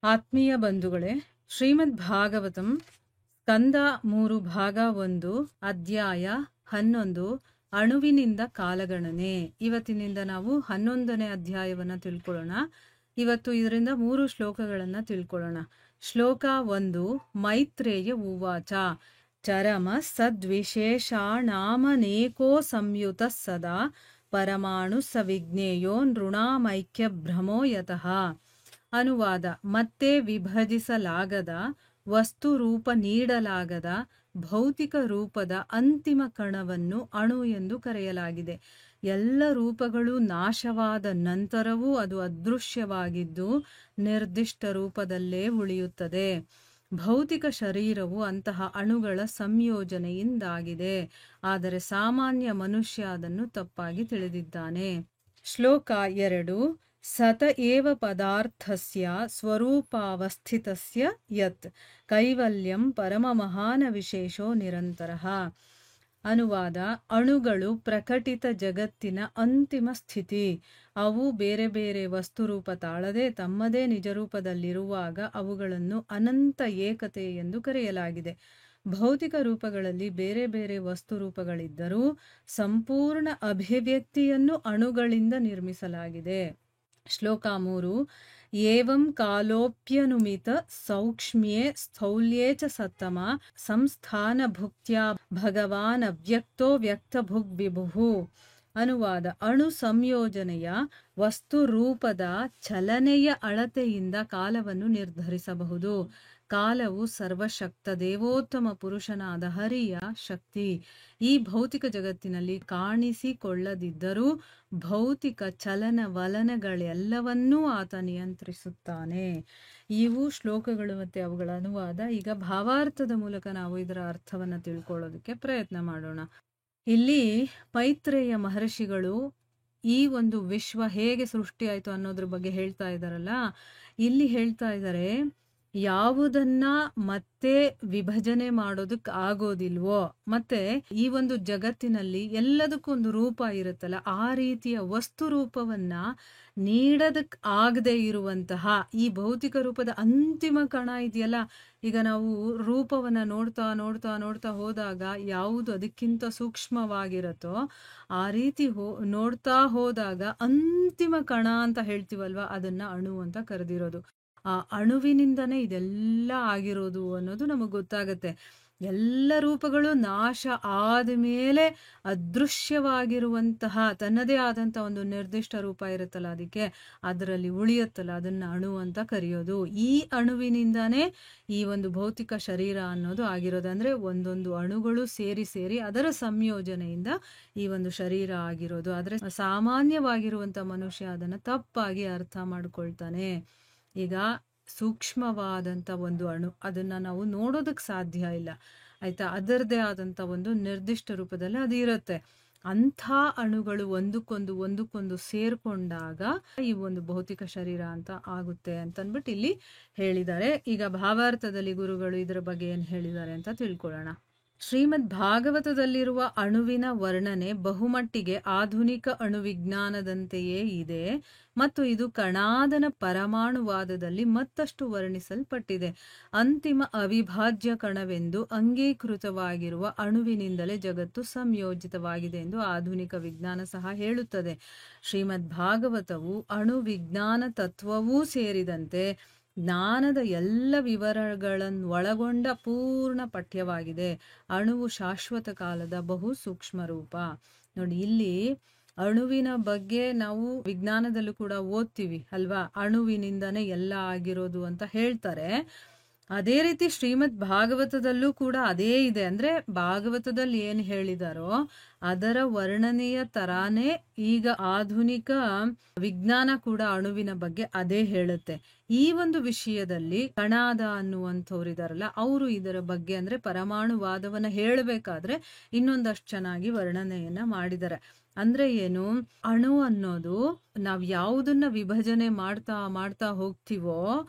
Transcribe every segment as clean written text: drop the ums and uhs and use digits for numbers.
ಆತ್ಮೀಯ ಬಂಧುಗಳೇ, ಶ್ರೀಮದ್ ಭಾಗವತಂ ಸ್ಕಂದ 3 ಭಾಗ 1 ಅಧ್ಯಾಯ 11 ಅಣುವಿನಿಂದ ಕಾಲಗಣನೆ. ಇವತ್ತಿನಿಂದ ನಾವು 11ನೇ ಅಧ್ಯಾಯವನ್ನು ತಿಳ್ಕೊಳ್ಳೋಣ. ಇವತ್ತು ಇದರಿಂದ 3 ಶ್ಲೋಕಗಳನ್ನು ತಿಳ್ಕೊಳ್ಳೋಣ. ಶ್ಲೋಕ 1. ಮೈತ್ರೇಯ ಉವಾಚ ಚರಮ ಸದ್ವಿಶೇಷಾಣಾಮನೇಕೋ ಸಂಯುತ ಸದಾ ಪರಮಾಣು ಸವಿಜ್ಞೇಯೋ ನೃಣಾಮೈಕ್ಯ ಭ್ರಮೋ ಯತಃ. ಅನುವಾದ: ಮತ್ತೆ ವಿಭಜಿಸಲಾಗದ, ವಸ್ತು ರೂಪ ನೀಡಲಾಗದ ಭೌತಿಕ ರೂಪದ ಅಂತಿಮ ಕಣವನ್ನು ಅಣು ಎಂದು ಕರೆಯಲಾಗಿದೆ. ಎಲ್ಲ ರೂಪಗಳು ನಾಶವಾದ ನಂತರವೂ ಅದು ಅದೃಶ್ಯವಾಗಿದ್ದು ನಿರ್ದಿಷ್ಟ ರೂಪದಲ್ಲೇ ಉಳಿಯುತ್ತದೆ. ಭೌತಿಕ ಶರೀರವು ಅಂತಹ ಅಣುಗಳ ಸಂಯೋಜನೆಯಿಂದಾಗಿದೆ. ಆದರೆ ಸಾಮಾನ್ಯ ಮನುಷ್ಯ ಅದನ್ನು ತಪ್ಪಾಗಿ ತಿಳಿದಿದ್ದಾನೆ. ಶ್ಲೋಕ 2. ಸತ ಏವ ಪದಾರ್ಥಸ್ಯ ಸ್ವರೂಪಾವಸ್ಥಿತಸ್ಯ ಯತ್ ಕೈವಲ್ಯಂ ಪರಮಮಹಾನ ವಿಶೇಷೋ ನಿರಂತರಃ. ಅನುವಾದ: ಅಣುಗಳು ಪ್ರಕಟಿತ ಜಗತ್ತಿನ ಅಂತಿಮ ಸ್ಥಿತಿ. ಅವು ಬೇರೆ ಬೇರೆ ವಸ್ತುರೂಪ ತಾಳದೆ ತಮ್ಮದೇ ನಿಜರೂಪದಲ್ಲಿರುವಾಗ ಅವುಗಳನ್ನು ಅನಂತ ಏಕತೆ ಎಂದು ಕರೆಯಲಾಗಿದೆ. ಭೌತಿಕ ರೂಪಗಳಲ್ಲಿ ಬೇರೆ ಬೇರೆ ವಸ್ತುರೂಪಗಳಿದ್ದರೂ ಸಂಪೂರ್ಣ ಅಭಿವ್ಯಕ್ತಿಯನ್ನು ಅಣುಗಳಿಂದ ನಿರ್ಮಿಸಲಾಗಿದೆ. ಶ್ಲೋಕ 3. ಏವಂ ಕಾಲೋಪ್ಯನುಮಿತ ಸೌಕ್ಷ್ಮ್ಯೇ ಸ್ಥೌಲ್ಯೇ ಚ ಸತ್ತಮ ಸಂಸ್ಥಾನ ಭುಕ್ತ್ಯಾ ಭಗವಾನ್ ಅವ್ಯಕ್ತೋ ವ್ಯಕ್ತಭುಗ್ ವಿಭುಃ. ಅನುವಾದ: ಅಣು ಸಂಯೋಜನೆಯ ವಸ್ತು ರೂಪದ ಚಲನೆಯ ಅಳತೆಯಿಂದ ಕಾಲವನ್ನು ನಿರ್ಧರಿಸಬಹುದು. ಕಾಲವು ಸರ್ವಶಕ್ತ ದೇವೋತ್ತಮ ಪುರುಷನಾದ ಹರಿಯ ಶಕ್ತಿ. ಈ ಭೌತಿಕ ಜಗತ್ತಿನಲ್ಲಿ ಕಾಣಿಸಿಕೊಳ್ಳದಿದ್ದರೂ ಭೌತಿಕ ಚಲನವಲನಗಳೆಲ್ಲವನ್ನೂ ಆತ ನಿಯಂತ್ರಿಸುತ್ತಾನೆ. ಇವು ಶ್ಲೋಕಗಳು ಮತ್ತು ಅವುಗಳ ಅನುವಾದ. ಈಗ ಭಾವಾರ್ಥದ ಮೂಲಕ ನಾವು ಇದರ ಅರ್ಥವನ್ನು ತಿಳ್ಕೊಳ್ಳೋದಕ್ಕೆ ಪ್ರಯತ್ನ ಮಾಡೋಣ. ಇಲ್ಲಿ ಮೈತ್ರೇಯ ಮಹರ್ಷಿಗಳು ಈ ಒಂದು ವಿಶ್ವ ಹೇಗೆ ಸೃಷ್ಟಿಯಾಯಿತು ಅನ್ನೋದ್ರ ಬಗ್ಗೆ ಹೇಳ್ತಾ ಇದ್ದಾರಲ್ಲ, ಇಲ್ಲಿ ಹೇಳ್ತಾ ಇದ್ದಾರೆ, ಯಾವುದನ್ನ ಮತ್ತೆ ವಿಭಜನೆ ಮಾಡೋದಕ್ಕೆ ಆಗೋದಿಲ್ವೋ, ಮತ್ತೆ ಈ ಒಂದು ಜಗತ್ತಿನಲ್ಲಿ ಎಲ್ಲದಕ್ಕೂ ಒಂದು ರೂಪ ಇರುತ್ತಲ್ಲ, ಆ ರೀತಿಯ ವಸ್ತು ರೂಪವನ್ನ ನೀಡೋದಕ್ಕೆ ಆಗದೆ ಇರುವಂತಹ ಈ ಭೌತಿಕ ರೂಪದ ಅಂತಿಮ ಕಣ ಇದೆಯಲ್ಲ, ಈಗ ನಾವು ರೂಪವನ್ನ ನೋಡ್ತಾ ನೋಡ್ತಾ ನೋಡ್ತಾ ಹೋದಾಗ ಯಾವುದು ಅದಕ್ಕಿಂತ ಸೂಕ್ಷ್ಮವಾಗಿರುತ್ತೋ ಆ ರೀತಿ ನೋಡ್ತಾ ಹೋದಾಗ ಅಂತಿಮ ಕಣ ಅಂತ ಹೇಳ್ತೀವಲ್ವ, ಅದನ್ನ ಅಣು ಅಂತ ಕರೆದಿರೋದು. ಆ ಅಣುವಿನಿಂದನೇ ಇದೆಲ್ಲ ಆಗಿರೋದು ಅನ್ನೋದು ನಮಗೆ ಗೊತ್ತಾಗತ್ತೆ. ಎಲ್ಲ ರೂಪಗಳು ನಾಶ ಆದಮೇಲೆ ಅದೃಶ್ಯವಾಗಿರುವಂತಹ ತನ್ನದೇ ಆದಂಥ ಒಂದು ನಿರ್ದಿಷ್ಟ ರೂಪ ಇರುತ್ತಲ್ಲ, ಅದರಲ್ಲಿ ಉಳಿಯುತ್ತಲ್ಲ, ಅದನ್ನ ಅಣು ಅಂತ ಕರೆಯೋದು. ಈ ಅಣುವಿನಿಂದಾನೇ ಈ ಒಂದು ಭೌತಿಕ ಶರೀರ ಅನ್ನೋದು ಆಗಿರೋದು. ಅಂದ್ರೆ ಒಂದೊಂದು ಅಣುಗಳು ಸೇರಿ ಸೇರಿ ಅದರ ಸಂಯೋಜನೆಯಿಂದ ಈ ಒಂದು ಶರೀರ ಆಗಿರೋದು. ಆದ್ರೆ ಸಾಮಾನ್ಯವಾಗಿರುವಂತ ಮನುಷ್ಯ ಅದನ್ನ ತಪ್ಪಾಗಿ ಅರ್ಥ ಮಾಡ್ಕೊಳ್ತಾನೆ. ಈಗ ಸೂಕ್ಷ್ಮವಾದಂಥ ಒಂದು ಅಣು, ಅದನ್ನ ನಾವು ನೋಡೋದಕ್ಕೆ ಸಾಧ್ಯ ಇಲ್ಲ, ಆಯ್ತಾ? ಅದರದೇ ಆದಂಥ ಒಂದು ನಿರ್ದಿಷ್ಟ ರೂಪದಲ್ಲಿ ಅದು ಇರುತ್ತೆ. ಅಂಥ ಅಣುಗಳು ಒಂದಕ್ಕೊಂದು ಸೇರ್ಕೊಂಡಾಗ ಈ ಒಂದು ಭೌತಿಕ ಶರೀರ ಅಂತ ಆಗುತ್ತೆ ಅಂತನ್ಬಿಟ್ಟು ಇಲ್ಲಿ ಹೇಳಿದ್ದಾರೆ. ಈಗ ಭಾವಾರ್ಥದಲ್ಲಿ ಗುರುಗಳು ಇದರ ಬಗ್ಗೆ ಏನು ಹೇಳಿದ್ದಾರೆ ಅಂತ ತಿಳ್ಕೊಳ್ಳೋಣ. ಶ್ರೀಮದ್ ಭಾಗವತದಲ್ಲಿರುವ ಅಣುವಿನ ವರ್ಣನೆ ಬಹುಮಟ್ಟಿಗೆ ಆಧುನಿಕ ಅಣುವಿಜ್ಞಾನದಂತೆಯೇ ಇದೆ ಮತ್ತು ಇದು ಕಣಾದನ ಪರಮಾಣುವಾದದಲ್ಲಿ ಮತ್ತಷ್ಟು ವರ್ಣಿಸಲ್ಪಟ್ಟಿದೆ. ಅಂತಿಮ ಅವಿಭಾಜ್ಯ ಕಣವೆಂದು ಅಂಗೀಕೃತವಾಗಿರುವ ಅಣುವಿನಿಂದಲೇ ಜಗತ್ತು ಸಂಯೋಜಿತವಾಗಿದೆ ಎಂದು ಆಧುನಿಕ ವಿಜ್ಞಾನ ಸಹ ಹೇಳುತ್ತದೆ. ಶ್ರೀಮದ್ ಭಾಗವತವು ಅಣು ವಿಜ್ಞಾನ ತತ್ವವೂ ಸೇರಿದಂತೆ ಜ್ಞಾನದ ಎಲ್ಲ ವಿವರಗಳನ್ನು ಒಳಗೊಂಡ ಪೂರ್ಣ ಪಠ್ಯವಾಗಿದೆ. ಅಣುವು ಶಾಶ್ವತ ಕಾಲದ ಬಹು ಸೂಕ್ಷ್ಮ ರೂಪ. ನೋಡಿ, ಇಲ್ಲಿ ಅಣುವಿನ ಬಗ್ಗೆ ನಾವು ವಿಜ್ಞಾನದಲ್ಲೂ ಕೂಡ ಓದ್ತೀವಿ ಅಲ್ವಾ, ಅಣುವಿನಿಂದನೇ ಎಲ್ಲ ಆಗಿರೋದು ಅಂತ ಹೇಳ್ತಾರೆ. ಅದೇ ರೀತಿ ಶ್ರೀಮದ್ ಭಾಗವತದಲ್ಲೂ ಕೂಡ ಅದೇ ಇದೆ. ಅಂದ್ರೆ ಭಾಗವತದಲ್ಲಿ ಏನು ಹೇಳಿದಾರೋ ಅದರ ವರ್ಣನೆಯ ತರಾನೇ ಈಗ ಆಧುನಿಕ ವಿಜ್ಞಾನ ಕೂಡ ಅಣುವಿನ ಬಗ್ಗೆ ಅದೇ ಹೇಳುತ್ತೆ. ಈ ಒಂದು ವಿಷಯದಲ್ಲಿ ಕಣಾದ ಅನ್ನುವಂಥವ್ರಿದಾರಲ್ಲ, ಅವರು ಇದರ ಬಗ್ಗೆ ಅಂದ್ರೆ ಪರಮಾಣುವಾದವನ್ನ ಹೇಳಬೇಕಾದ್ರೆ ಇನ್ನೊಂದಷ್ಟು ಚೆನ್ನಾಗಿ ವರ್ಣನೆಯನ್ನ ಮಾಡಿದ್ದಾರೆ. ಅಂದ್ರೆ ಏನು? ಅಣು ಅನ್ನೋದು ನಾವ್ ಯಾವುದನ್ನ ವಿಭಜನೆ ಮಾಡ್ತಾ ಮಾಡ್ತಾ ಹೋಗ್ತೀವೋ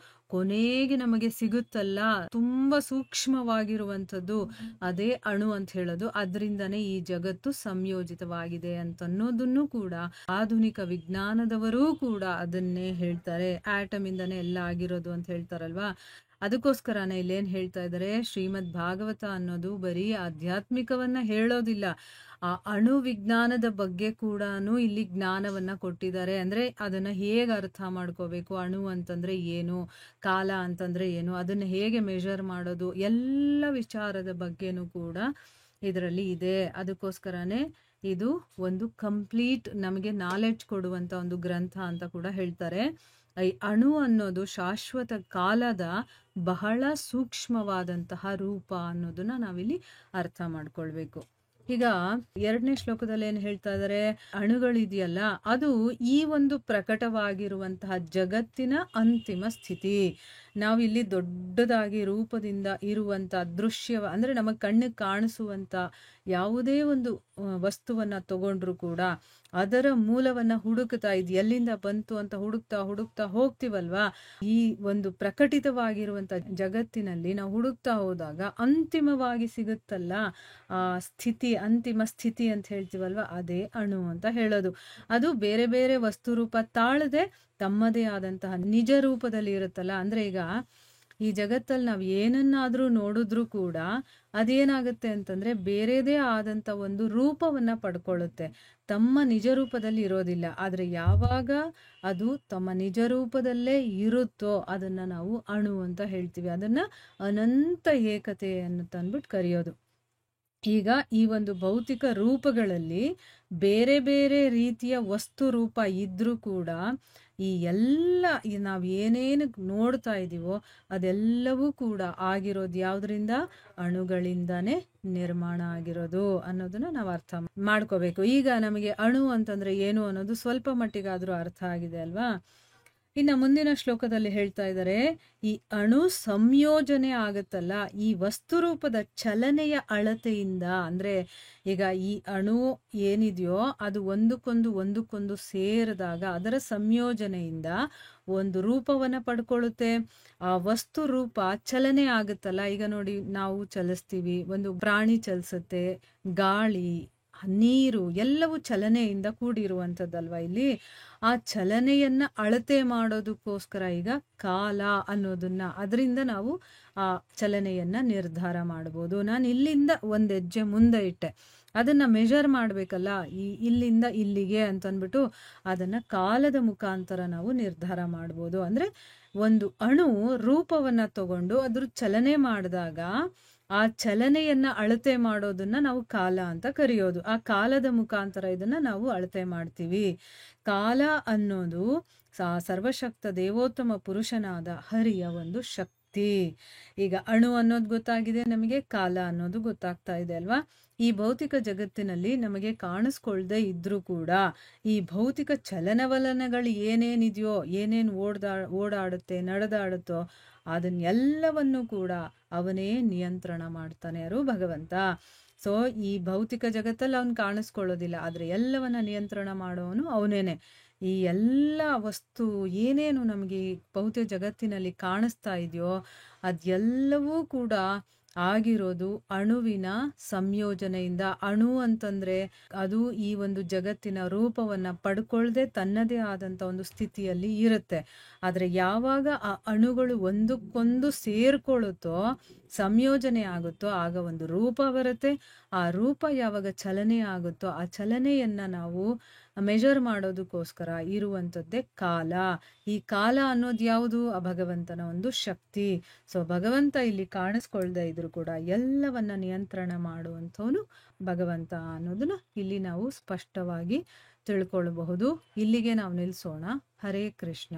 ಕೊನೆಗೆ ನಮಗೆ ಸಿಗುತ್ತಲ್ಲ, ತುಂಬಾ ಸೂಕ್ಷ್ಮವಾಗಿರುವಂಥದ್ದು, ಅದೇ ಅಣು ಅಂತ ಹೇಳೋದು. ಅದ್ರಿಂದನೇ ಈ ಜಗತ್ತು ಸಂಯೋಜಿತವಾಗಿದೆ ಅಂತನ್ನೋದನ್ನು ಕೂಡ ಆಧುನಿಕ ವಿಜ್ಞಾನದವರೂ ಕೂಡ ಅದನ್ನೇ ಹೇಳ್ತಾರೆ. ಆಟಮ್ ಇಂದಾನೇ ಎಲ್ಲ ಆಗಿರೋದು ಅಂತ ಹೇಳ್ತಾರಲ್ವಾ. ಅದಕ್ಕೋಸ್ಕರನೇ ಇಲ್ಲೇನ್ ಹೇಳ್ತಾ ಇದ್ದಾರೆ, ಶ್ರೀಮದ್ ಭಾಗವತ ಅನ್ನೋದು ಬರೀ ಆಧ್ಯಾತ್ಮಿಕವನ್ನ ಹೇಳೋದಿಲ್ಲ, ಆ ಅಣು ವಿಜ್ಞಾನದ ಬಗ್ಗೆ ಕೂಡ ಇಲ್ಲಿ ಜ್ಞಾನವನ್ನ ಕೊಟ್ಟಿದ್ದಾರೆ. ಅಂದ್ರೆ ಅದನ್ನ ಹೇಗೆ ಅರ್ಥ ಮಾಡ್ಕೋಬೇಕು, ಅಣು ಅಂತಂದ್ರೆ ಏನು, ಕಾಲ ಅಂತಂದ್ರೆ ಏನು, ಅದನ್ನ ಹೇಗೆ ಮೆಷರ್ ಮಾಡೋದು, ಎಲ್ಲ ವಿಚಾರದ ಬಗ್ಗೆನೂ ಕೂಡ ಇದರಲ್ಲಿ ಇದೆ. ಅದಕ್ಕೋಸ್ಕರನೇ ಇದು ಒಂದು ಕಂಪ್ಲೀಟ್ ನಮಗೆ ನಾಲೆಡ್ಜ್ ಕೊಡುವಂತ ಒಂದು ಗ್ರಂಥ ಅಂತ ಕೂಡ ಹೇಳ್ತಾರೆ. ಈ ಅಣು ಅನ್ನೋದು ಶಾಶ್ವತ ಕಾಲದ ಬಹಳ ಸೂಕ್ಷ್ಮವಾದಂತಹ ರೂಪ ಅನ್ನೋದನ್ನ ನಾವಿಲ್ಲಿ ಅರ್ಥ ಮಾಡ್ಕೊಳ್ಬೇಕು. ಈಗ 2ನೇ ಶ್ಲೋಕದಲ್ಲಿ ಏನ್ ಹೇಳ್ತಾ ಇದ್ದಾರೆ, ಅಣುಗಳಿದೆಯಲ್ಲ ಅದು ಈ ಒಂದು ಪ್ರಕಟವಾಗಿರುವಂತಹ ಜಗತ್ತಿನ ಅಂತಿಮ ಸ್ಥಿತಿ. ನಾವಿಲ್ಲಿ ದೊಡ್ಡದಾಗಿ ರೂಪದಿಂದ ಇರುವಂತ ದೃಶ್ಯ ಅಂದ್ರೆ ನಮಗ್ ಕಣ್ಣಿಗೆ ಕಾಣಿಸುವಂತ ಯಾವುದೇ ಒಂದು ವಸ್ತುವನ್ನ ತಗೊಂಡ್ರು ಕೂಡ ಅದರ ಮೂಲವನ್ನ ಹುಡುಕ್ತಾ ಎಲ್ಲಿಂದ ಬಂತು ಅಂತ ಹುಡುಕ್ತಾ ಹುಡುಕ್ತಾ ಹೋಗ್ತಿವಲ್ವಾ. ಈ ಒಂದು ಪ್ರಕಟಿತವಾಗಿರುವಂತ ಜಗತ್ತಿನಲ್ಲಿ ನಾವು ಹುಡುಕ್ತಾ ಹೋದಾಗ ಅಂತಿಮವಾಗಿ ಸಿಗುತ್ತಲ್ಲ ಆ ಸ್ಥಿತಿ, ಅಂತಿಮ ಸ್ಥಿತಿ ಅಂತ ಹೇಳ್ತೀವಲ್ವಾ, ಅದೇ ಅಣು ಅಂತ ಹೇಳೋದು. ಅದು ಬೇರೆ ಬೇರೆ ವಸ್ತು ರೂಪ ತಾಳದೆ ತಮ್ಮದೇ ಆದಂತಹ ನಿಜ ರೂಪದಲ್ಲಿ ಇರುತ್ತಲ್ಲ. ಅಂದ್ರೆ ಈಗ ಈ ಜಗತ್ತಲ್ಲಿ ನಾವ್ ಏನನ್ನಾದ್ರೂ ನೋಡಿದ್ರು ಕೂಡ ಅದೇನಾಗುತ್ತೆ ಅಂತಂದ್ರೆ ಬೇರೆದೇ ಆದಂತ ಒಂದು ರೂಪವನ್ನ ಪಡ್ಕೊಳ್ಳುತ್ತೆ, ತಮ್ಮ ನಿಜ ರೂಪದಲ್ಲಿ ಇರೋದಿಲ್ಲ. ಆದ್ರೆ ಯಾವಾಗ ಅದು ತಮ್ಮ ನಿಜ ರೂಪದಲ್ಲೇ ಇರುತ್ತೋ ಅದನ್ನ ನಾವು ಅಣು ಅಂತ ಹೇಳ್ತೀವಿ. ಅದನ್ನ ಅನಂತ ಏಕತೆ ಅನ್ನುತ್ತಂದ್ಬಿಟ್ಟು ಕರೆಯೋದು. ಈಗ ಈ ಒಂದು ಭೌತಿಕ ರೂಪಗಳಲ್ಲಿ ಬೇರೆ ಬೇರೆ ರೀತಿಯ ವಸ್ತು ರೂಪ ಇದ್ರೂ ಕೂಡ ಈ ಎಲ್ಲ ನಾವ್ ಏನೇನು ನೋಡ್ತಾ ಇದೀವೋ ಅದೆಲ್ಲವೂ ಕೂಡ ಆಗಿರೋದು ಯಾವ್ದ್ರಿಂದ? ಅಣುಗಳಿಂದಾನೇ ನಿರ್ಮಾಣ ಆಗಿರೋದು ಅನ್ನೋದನ್ನ ನಾವು ಅರ್ಥ ಮಾಡ್ಕೋಬೇಕು. ಈಗ ನಮಗೆ ಅಣು ಅಂತಂದ್ರೆ ಏನು ಅನ್ನೋದು ಸ್ವಲ್ಪ ಮಟ್ಟಿಗಾದ್ರೂ ಅರ್ಥ ಆಗಿದೆ ಅಲ್ವಾ. ಇನ್ನ ಮುಂದಿನ ಶ್ಲೋಕದಲ್ಲಿ ಹೇಳ್ತಾ ಇದ್ದಾರೆ, ಈ ಅಣು ಸಂಯೋಜನೆ ಆಗತ್ತಲ್ಲ, ಈ ವಸ್ತು ರೂಪದ ಚಲನೆಯ ಅಳತೆಯಿಂದ, ಅಂದ್ರೆ ಈಗ ಈ ಅಣು ಏನಿದೆಯೋ ಅದು ಒಂದಕ್ಕೊಂದು ಸೇರಿದಾಗ ಅದರ ಸಂಯೋಜನೆಯಿಂದ ಒಂದು ರೂಪವನ್ನ ಪಡ್ಕೊಳ್ಳುತ್ತೆ. ಆ ವಸ್ತು ರೂಪ ಚಲನೆ ಆಗುತ್ತಲ್ಲ, ಈಗ ನೋಡಿ ನಾವು ಚಲಿಸ್ತೀವಿ, ಒಂದು ಪ್ರಾಣಿ ಚಲಿಸುತ್ತೆ, ಗಾಳಿ, ನೀರು ಎಲ್ಲವೂ ಚಲನೆಯಿಂದ ಕೂಡಿರುವಂಥದ್ದಲ್ವಾ. ಇಲ್ಲಿ ಆ ಚಲನೆಯನ್ನ ಅಳತೆ ಮಾಡೋದಕ್ಕೋಸ್ಕರ ಈಗ ಕಾಲ ಅನ್ನೋದನ್ನ, ಅದರಿಂದ ನಾವು ಆ ಚಲನೆಯನ್ನ ನಿರ್ಧಾರ ಮಾಡ್ಬೋದು. ನಾನು ಇಲ್ಲಿಂದ ಒಂದ್ ಹೆಜ್ಜೆ ಮುಂದೆ ಇಟ್ಟೆ, ಅದನ್ನ ಮೆಷರ್ ಮಾಡ್ಬೇಕಲ್ಲ, ಇಲ್ಲಿಂದ ಇಲ್ಲಿಗೆ ಅಂತಂದ್ಬಿಟ್ಟು ಅದನ್ನ ಕಾಲದ ಮುಖಾಂತರ ನಾವು ನಿರ್ಧಾರ ಮಾಡ್ಬೋದು. ಅಂದ್ರೆ ಒಂದು ಅಣು ರೂಪವನ್ನ ತಗೊಂಡು ಅದ್ರ ಚಲನೆ ಮಾಡಿದಾಗ ಆ ಚಲನೆಯನ್ನ ಅಳತೆ ಮಾಡೋದನ್ನ ನಾವು ಕಾಲ ಅಂತ ಕರೆಯೋದು. ಆ ಕಾಲದ ಮುಖಾಂತರ ಇದನ್ನ ನಾವು ಅಳತೆ ಮಾಡ್ತೀವಿ. ಕಾಲ ಅನ್ನೋದು ಸರ್ವಶಕ್ತ ದೇವೋತ್ತಮ ಪುರುಷನಾದ ಹರಿಯ ಒಂದು ಶಕ್ತಿ. ಈಗ ಅಣು ಅನ್ನೋದು ಗೊತ್ತಾಗಿದೆ ನಮಗೆ, ಕಾಲ ಅನ್ನೋದು ಗೊತ್ತಾಗ್ತಾ ಇದೆ ಅಲ್ವಾ. ಈ ಭೌತಿಕ ಜಗತ್ತಿನಲ್ಲಿ ನಮಗೆ ಕಾಣಿಸ್ಕೊಳ್ದೆ ಇದ್ರೂ ಕೂಡ ಈ ಭೌತಿಕ ಚಲನವಲನಗಳು ಏನೇನಿದೆಯೋ, ಏನೇನ್ ಓಡಾಡುತ್ತೆ ನಡೆದಾಡುತ್ತೋ ಅದನ್ನೆಲ್ಲವನ್ನು ಕೂಡ ಅವನೇ ನಿಯಂತ್ರಣ ಮಾಡ್ತಾನೆ, ಯಾರು? ಭಗವಂತ. ಸೊ ಈ ಭೌತಿಕ ಜಗತ್ತಲ್ಲಿ ಅವನ್ ಕಾಣಿಸ್ಕೊಳ್ಳೋದಿಲ್ಲ, ಆದ್ರೆ ಎಲ್ಲವನ್ನ ನಿಯಂತ್ರಣ ಮಾಡೋವನು ಅವನೇನೆ. ಈ ಎಲ್ಲ ವಸ್ತು ಏನೇನು ನಮಗೆ ಭೌತಿಕ ಜಗತ್ತಿನಲ್ಲಿ ಕಾಣಿಸ್ತಾ ಇದೆಯೋ ಅದೆಲ್ಲವೂ ಕೂಡ ಆಗಿರೋದು ಅಣುವಿನ ಸಂಯೋಜನೆಯಿಂದ. ಅಣು ಅಂತಂದ್ರೆ ಅದು ಈ ಒಂದು ಜಗತ್ತಿನ ರೂಪವನ್ನ ಪಡ್ಕೊಳ್ದೆ ತನ್ನದೇ ಆದಂತ ಒಂದು ಸ್ಥಿತಿಯಲ್ಲಿ ಇರುತ್ತೆ. ಆದ್ರೆ ಯಾವಾಗ ಆ ಅಣುಗಳು ಒಂದಕ್ಕೊಂದು ಸೇರ್ಕೊಳ್ಳುತ್ತೋ, ಸಂಯೋಜನೆ ಆಗುತ್ತೋ, ಆಗ ಒಂದು ರೂಪ ಬರುತ್ತೆ. ಆ ರೂಪ ಯಾವಾಗ ಚಲನೆ ಆಗುತ್ತೋ ಆ ಚಲನೆಯನ್ನ ನಾವು ಮೆಷರ್ ಮಾಡೋದಕ್ಕೋಸ್ಕರ ಇರುವಂಥದ್ದೇ ಕಾಲ. ಈ ಕಾಲ ಅನ್ನೋದು ಯಾವುದು? ಆ ಭಗವಂತನ ಒಂದು ಶಕ್ತಿ. ಸೊ ಭಗವಂತ ಇಲ್ಲಿ ಕಾಣಿಸ್ಕೊಳ್ದೆ ಇದ್ರು ಕೂಡ ಎಲ್ಲವನ್ನ ನಿಯಂತ್ರಣ ಮಾಡುವಂಥವನು ಭಗವಂತ ಅನ್ನೋದನ್ನ ಇಲ್ಲಿ ನಾವು ಸ್ಪಷ್ಟವಾಗಿ ತಿಳ್ಕೊಳ್ಬಹುದು. ಇಲ್ಲಿಗೆ ನಾವು ನಿಲ್ಸೋಣ. ಹರೇ ಕೃಷ್ಣ.